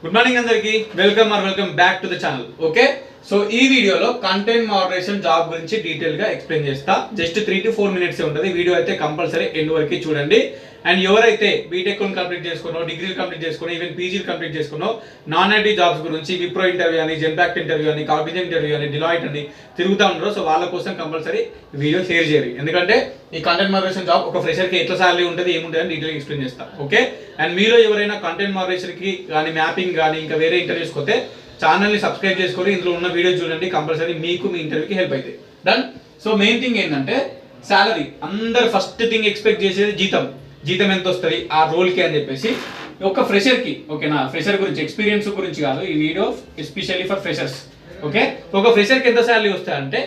Good morning అందరికి welcome back to the channel. Okay, so ఈ వీడియోలో కంటెంట్ మోడరేషన్ జాబ్ గురించి డీటెయిల్ గా ఎక్స్ప్లెయిన్ చేస్తా. జస్ట్ 3 to 4 minutes ఉంటుంది వీడియో అయితే, కంపల్సరీ ఎండ్ వరకు చూడండి. అండ్ ఎవరైతే బీటెక్ కంప్లీట్ చేసుకున్నో, డిగ్రీలు కంప్లీట్ చేసుకున్నో, ఈవెన్ పీజీలు కంప్లీట్ చేసుకున్నో, నాన్ ఐటీ జాబ్స్ గురించి విప్రో ఇంటర్వ్యూ అని, జెన్పాక్ట్ ఇంటర్వ్యూ అని, కాగ్నిజెంట్ ఇంటర్వ్యూ అని, డిలాయిట్ అని తిరుగుతూ ఉన్నారో, సో వాళ్ళ కోసం కంపల్సరీ వీడియో షేర్ చేయాలి. ఎందుకంటే ఈ కంటెంట్ మోడరేషన్ జాబ్ ఒక ఫ్రెషర్కి ఎట్లా సాలరీ ఉంటుంది, ఏముంటుంది అని డీటెయిల్ ఎక్స్ప్లెయిన్ చేస్తా. ఓకే, అండ్ మీలో ఎవరైనా కంటెంట్ మోడరేషన్కి కానీ, మ్యాపింగ్ కానీ, ఇంకా వేరే ఇంటర్వ్యూస్కి వస్తే ఛానల్ని సబ్స్క్రైబ్ చేసుకొని ఇందులో ఉన్న వీడియో చూడండి. కంపల్సరీ మీకు మీ ఇంటర్వ్యూకి హెల్ప్ అవుతుంది. డన్. సో మెయిన్ థింగ్ ఏంటంటే సాలరీ. అందరు ఫస్ట్ థింగ్ ఎక్స్పెక్ట్ చేసేది జీతం ఎంత వస్తుంది ఆ రోల్కి అని చెప్పేసి. ఒక ఫ్రెషర్కి, ఓకేనా, ఫ్రెషర్ గురించి, ఎక్స్పీరియన్స్ గురించి కాదు ఈ video, especially for freshers. Okay, ఒక ఫ్రెషర్కి ఎంత శాలరీ వస్తాయంటే,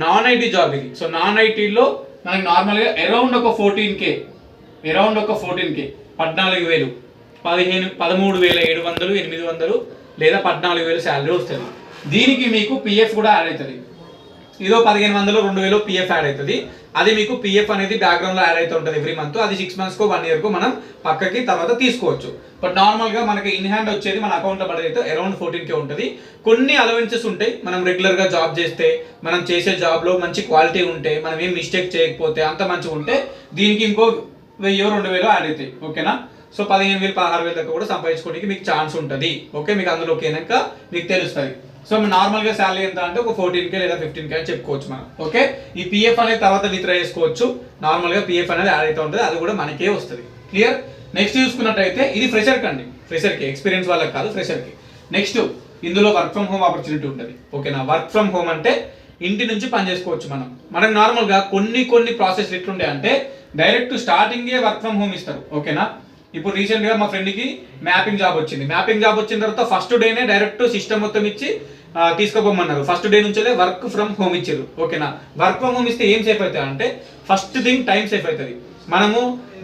నాన్ ఐటీ జాబ్ ఇది. సో నాన్ ఐటీలో మనకి నార్మల్గా అరౌండ్ ఒక 14K, 14K, 14,000, 13,700, 800 లేదా 14,000 శాలరీ వస్తుంది. దీనికి మీకు పిఎఫ్ కూడా యాడ్ అవుతుంది. ఇదో 1,500, 2,000 పిఎఫ్ యాడ్ అవుతుంది. అది మీకు పిఎఫ్ అనేది బ్యాక్గ్రౌండ్ లో యాడ్ అవుతూ ఉంటుంది ఎవ్రీ మంత్. అది 6 months కో 1 year కో మనం పక్కకి తర్వాత తీసుకోవచ్చు. బట్ నార్మల్ గా మనకి ఇన్ హ్యాండ్ వచ్చేది మన అకౌంట్ లో పడేది అయితే అరౌండ్ 14K ఉంటుంది. కొన్ని అలవెన్సెస్ ఉంటాయి. మనం రెగ్యులర్ గా జాబ్ చేస్తే, మనం చేసే జాబ్ లో మంచి క్వాలిటీ ఉంటే, మనం ఏం మిస్టేక్ చేయకపోతే, అంత మంచిగా ఉంటే దీనికి ఇంకో 1,000, 2,000 యాడ్ అవుతాయి. ఓకేనా, సో 15,000, 16,000 దాకా కూడా సంపాదించుకోవడానికి మీకు ఛాన్స్ ఉంటుంది. ఓకే, మీకు అందులోకి అయినాక మీకు తెలుస్తుంది. సో నార్మల్ గా శాలరీ ఎంత అంటే ఒక 14K లేదా 15K అని చెప్పుకోవచ్చు మనం. ఓకే, ఈ పిఎఫ్ అనేది తర్వాత విత్డ్రా చేసుకోవచ్చు. నార్మల్ గా పిఎఫ్ అనేది యాడ్ అవుతూ ఉంటుంది, అది కూడా మనకే వస్తుంది. క్లియర్. నెక్స్ట్ చూసుకున్నట్టయితే ఇది ఫ్రెషర్ కండి, ఫ్రెషర్కి, ఎక్స్పీరియన్స్ వాళ్ళకి కాదు, ఫ్రెషర్కి. నెక్స్ట్ ఇందులో వర్క్ ఫ్రమ్ హోమ్ ఆపర్చునిటీ ఉంటుంది. ఓకేనా, వర్క్ ఫ్రమ్ హోమ్ అంటే ఇంటి నుంచి పని చేసుకోవచ్చు మనం నార్మల్ గా కొన్ని ప్రాసెస్ ఎట్లుంటాయి అంటే, డైరెక్ట్ స్టార్టింగే వర్క్ ఫ్రమ్ హోమ్ ఇస్తారు. ఓకేనా, ఇప్పుడు రీసెంట్ గా మా ఫ్రెండ్ కి మ్యాపింగ్ జాబ్ వచ్చిన తర్వాత ఫస్ట్ డేనే డైరెక్ట్ సిస్టమ్ మొత్తం ఇచ్చి తీసుకోపోమన్నారు. ఫస్ట్ డే నుంచే వర్క్ ఫ్రమ్ హోమ్ ఇచ్చారు. ఓకేనా, వర్క్ ఫ్రమ్ హోమ్ ఇస్తే ఏం సేఫ్ అవుతుంది అంటే, ఫస్ట్ థింగ్ టైం సేఫ్ అవుతుంది. మనము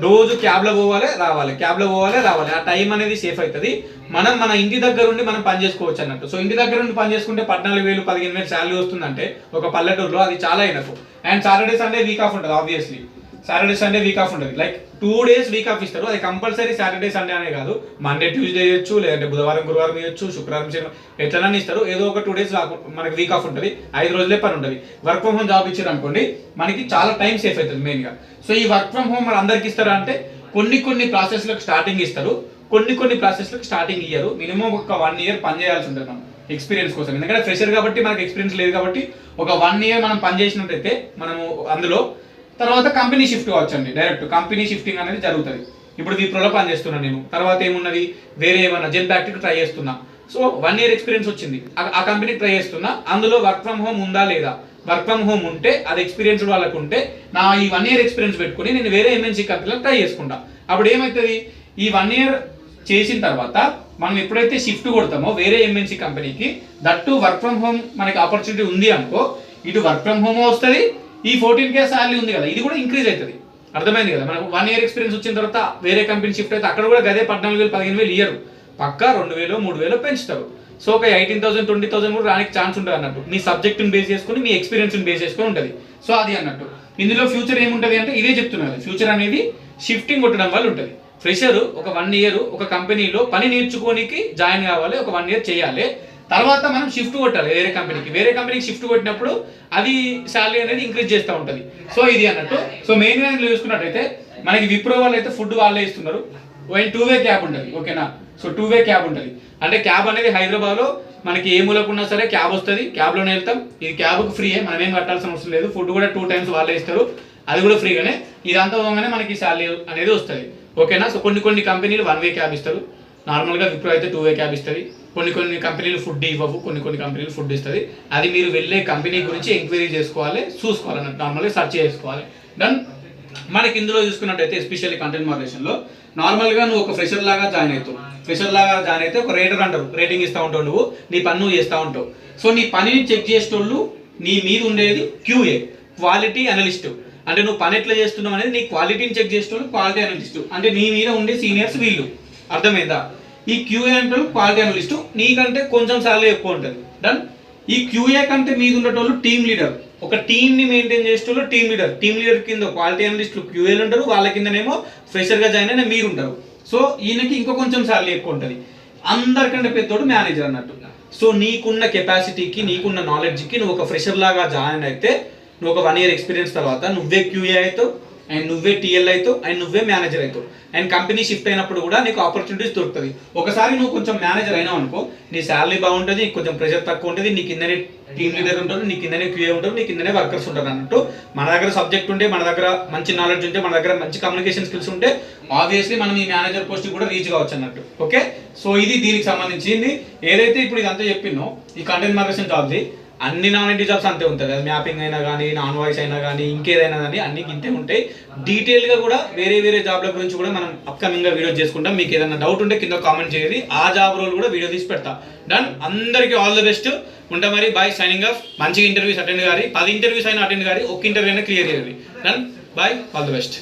రోజు క్యాబ్లో పోవాలి రావాలి, ఆ టైం అనేది సేఫ్ అవుతుంది. మన ఇంటి దగ్గర ఉండి మనం పని చేసుకోవచ్చు అన్నట్టు. సో ఇంటి దగ్గర ఉండి పని చేసుకుంటే 14,000, 15,000 శాలరీ వస్తుందంటే ఒక పల్లెటూరులో అది చాలా అయినట్టు. And Saturday Sunday week off ఉంటుంది. Obviously Saturday Sunday week off ఉంటుంది. లైక్ 2 days వీక్ ఆఫ్ ఇస్తారు. అది కంపల్సరీ సాటర్డే సండే అనే కాదు, మండే ట్యూస్డే ఇవ్వచ్చు, లేదంటే బుధవారం గురువారం ఇవ్వచ్చు, శుక్రవారం శనివారం ఎట్లనే ఇస్తారు. ఏదో ఒక 2 days మనకి వీక్ ఆఫ్ ఉంటుంది. 5 రోజులే పని ఉంటుంది. వర్క్ ఫ్రమ్ హోమ్ జాబ్ ఇచ్చారు అనుకోండి, మనకి చాలా టైం సేఫ్ అవుతుంది మెయిన్గా. సో ఈ వర్క్ ఫ్రమ్ హోమ్ మరి అందరికి ఇస్తారా అంటే, కొన్ని ప్రాసెస్లకు స్టార్టింగ్ ఇస్తారు, కొన్ని ప్రాసెస్లకు స్టార్టింగ్ ఇయ్యరు. మినిమం ఒక 1 year పని చేయాల్సి ఉంటుంది మనం ఎక్స్పీరియన్స్ కోసం. ఎందుకంటే ఫ్రెషర్ కాబట్టి మనకి ఎక్స్పీరియన్స్ లేదు కాబట్టి ఒక 1 year మనం పని చేసినట్టయితే మనము అందులో తర్వాత కంపెనీ షిఫ్ట్ కావచ్చండి. డైరెక్ట్ కంపెనీ షిఫ్టింగ్ అనేది జరుగుతుంది. ఇప్పుడు విప్రోలో పని చేస్తున్నాను నేను, తర్వాత ఏమున్నది వేరే ఏమన్నా జెన్పాక్ట్కి ట్రై చేస్తున్నా. సో 1 year ఎక్స్పీరియన్స్ వచ్చింది, ఆ కంపెనీకి ట్రై చేస్తున్నా. అందులో వర్క్ ఫ్రమ్ హోమ్ ఉందా లేదా, వర్క్ ఫ్రమ్ హోమ్ ఉంటే అది ఎక్స్పీరియన్స్ వాళ్ళకు ఉంటే, నా ఈ 1 year ఎక్స్పీరియన్స్ పెట్టుకుని నేను వేరే ఎంఎన్సీ కంపెనీలో ట్రై చేసుకుంటా. అప్పుడు ఏమవుతుంది, ఈ 1 year చేసిన తర్వాత మనం ఎప్పుడైతే షిఫ్ట్ కొడతామో వేరే ఎంఎన్సీ కంపెనీకి, దట్టు వర్క్ ఫ్రమ్ హోమ్ మనకి ఆపర్చునిటీ ఉంది అనుకో, ఇటు వర్క్ ఫ్రమ్ హోమ్ వస్తుంది, ఈ 14K శాలరీ ఉంది కదా, ఇది కూడా ఇంక్రీజ్ అవుతుంది. అర్థమైంది కదా. మనకు 1 year ఎక్స్పీరియన్స్ వచ్చిన తర్వాత వేరే కంపెనీ షిఫ్ట్ అయితే అక్కడ కూడా గదే 14,000, 15,000 ఇయ్యరు, పక్కా 2,000, 3,000 పెంచుతారు. సో ఒక 18,000, 20,000 కూడా రానికి ఛాన్స్ ఉంటుంది అన్నట్టు. మీ సబ్జెక్ట్ని బేస్ చేసుకుని, మీ ఎక్స్పీరియన్స్ని బేస్ చేసుకుని ఉంటుంది. సో అది అన్నట్టు. ఇందులో ఫ్యూచర్ ఏముంటుంది అంటే, ఇదే చెప్తున్నారు, ఫ్యూచర్ అనేది షిఫ్టింగ్ కొట్టడం వల్ల ఉంటుంది. ఫ్రెషర్ ఒక 1 year ఒక కంపెనీలో పని నేర్చుకోనికి జాయిన్ కావాలి, ఒక 1 year చేయాలి. తర్వాత మనం షిఫ్ట్ కొట్టాలి వేరే కంపెనీకి షిఫ్ట్ కొట్టినప్పుడు అది శాలరీ అనేది ఇంక్రీజ్ చేస్తూ ఉంటుంది. సో ఇది అన్నట్టు. సో మెయిన్గా ఇందులో చూసుకున్నట్టయితే మనకి విప్రో వాళ్ళు అయితే ఫుడ్ వాళ్ళే ఇస్తున్నారు. 2-way క్యాబ్ ఉంటుంది. ఓకేనా, సో 2-way క్యాబ్ ఉంటుంది. అంటే క్యాబ్ అనేది హైదరాబాద్లో మనకి ఏ మూలకున్నా సరే క్యాబ్ వస్తుంది, క్యాబ్లోనే వెళ్తాం. ఇది క్యాబ్కి ఫ్రీయే, మనం ఏం కట్టాల్సిన అవసరం లేదు. ఫుడ్ కూడా 2 times వాళ్ళే ఇస్తారు, అది కూడా ఫ్రీగానే. ఇదంతా పోగానే మనకి శాలరీ అనేది వస్తుంది. ఓకేనా, సో కొన్ని కంపెనీలు 1-way క్యాబ్ ఇస్తారు. నార్మల్గా విప్రో అయితే 2-way క్యాబ్ ఇస్తుంది. కొన్ని కంపెనీలు ఫుడ్ ఇవ్వవు, కొన్ని కంపెనీలు ఫుడ్ ఇస్తుంది. అది మీరు వెళ్ళే కంపెనీ గురించి ఎంక్వైరీ చేసుకోవాలి, చూసుకోవాలన్నట్టు, నార్మల్గా సెర్చ్ చేసుకోవాలి. దెన్ మనకి ఇందులో చూసుకున్నట్టయితే ఎస్పెషల్లీ కంటెంట్ మోడరేషన్లో నార్మల్గా నువ్వు ఒక ఫ్రెషర్ లాగా జాయిన్ అయితే ఒక రేటర్ అంటారు, రేటింగ్ ఇస్తూ ఉంటావు, నువ్వు నీ పని నువ్వు చేస్తూ ఉంటావు. సో నీ పనిని చెక్ చేసేటోళ్ళు నీ మీద ఉండేది QA, క్వాలిటీ అనలిస్ట్. అంటే నువ్వు పని ఎట్లా చేస్తున్నావు అనేది నీ క్వాలిటీని చెక్ చేసేటోళ్ళు క్వాలిటీ అనలిస్ట్. అంటే నీ మీద ఉండే సీనియర్స్ వీళ్ళు. అర్థమైందా. ఈ QA అంటే క్వాలిటీ అనలిస్ట్, నీకంటే కొంచెం సాలరీ ఎక్కువ ఉంటుంది. డన్. ఈ QA కంటే మీద ఉండేటోళ్ళు టీమ్ లీడర్, ఒక టీమ్ని మెయింటైన్ చేసేటోళ్ళు టీమ్ లీడర్ కింద క్వాలిటీ అనలిస్టులు QAలు ఉంటారు, వాళ్ళ కిందనేమో ఫ్రెషర్గా జాయిన్ అయిన మీరు ఉంటారు. సో ఈయనకి ఇంకో కొంచెం సాలరీ ఎక్కువ ఉంటుంది. అందరికంటే పెద్దోడు మేనేజర్ అన్నట్టు. సో నీకున్న కెపాసిటీకి నీకున్న నాలెడ్జ్కి నువ్వు ఒక ఫ్రెషర్ లాగా జాయిన్ అయితే నువ్వు ఒక 1 year ఎక్స్పీరియన్స్ తర్వాత నువ్వే క్యూఏ అవుతావు అండ్ నువ్వే టీఎల్ అవుతావు అండ్ నువ్వే మేనేజర్ అవుతావు. అండ్ కంపెనీ షిఫ్ట్ అయినప్పుడు కూడా నీకు ఆపర్చునిటీస్ దొరుకుతుంది. ఒకసారి నువ్వు కొంచెం మేనేజర్ అయినావు అనుకో, నీ శాలరీ బాగుంటుంది, కొంచెం ప్రెషర్ తక్కువ ఉంటుంది, నీ కిందనే టీమ్ లీడర్ ఉంటారు, నీ కిందనే క్యూఏ ఉంటారు, నీ కిందనే వర్కర్స్ ఉంటారు అన్నట్టు. మన దగ్గర సబ్జెక్ట్ ఉంటే, మన దగ్గర మంచి నాలెడ్జ్ ఉంటే, మన దగ్గర మంచి కమ్యూనికేషన్ స్కిల్స్ ఉంటే ఆబ్వియస్లీ మనం ఈ మేనేజర్ పోస్ట్ కూడా రీచ్ కావచ్చు అన్నట్టు. ఓకే, సో ఇది దీనికి సంబంధించింది. ఏదైతే ఇప్పుడు ఇదంతా చెప్పినో ఈ కంటెంట్ మార్కెటింగ్ జాబ్ది అన్ని నాన్ ఐటీ జాబ్స్ అంతే ఉంటుంది. అది మ్యాపింగ్ అయినా కానీ, నాన్ వాయిస్ అయినా కానీ, ఇంకేదైనా కానీ అన్ని ఇంతే ఉంటాయి. డీటెయిల్గా కూడా వేరే జాబ్ల గురించి కూడా మనం అప్కమింగ్గా వీడియో చేసుకుంటాం. మీకు ఏదైనా డౌట్ ఉంటే కింద కామెంట్ చేయండి, ఆ జాబ్ రోల్ కూడా వీడియో తీసి పెడతా. డన్, అందరికీ ఆల్ ది బెస్ట్. ఉంటా మరి, బాయ్, సైనింగ్ ఆఫ్. మంచిగా ఇంటర్వ్యూస్ అటెండ్ కానీ, 10 ఇంటర్వ్యూస్ అయినా అటెండ్ కానీ, ఒక్క ఇంటర్వ్యూ అయినా క్లియర్ చేయాలి. Done, bye, all the best.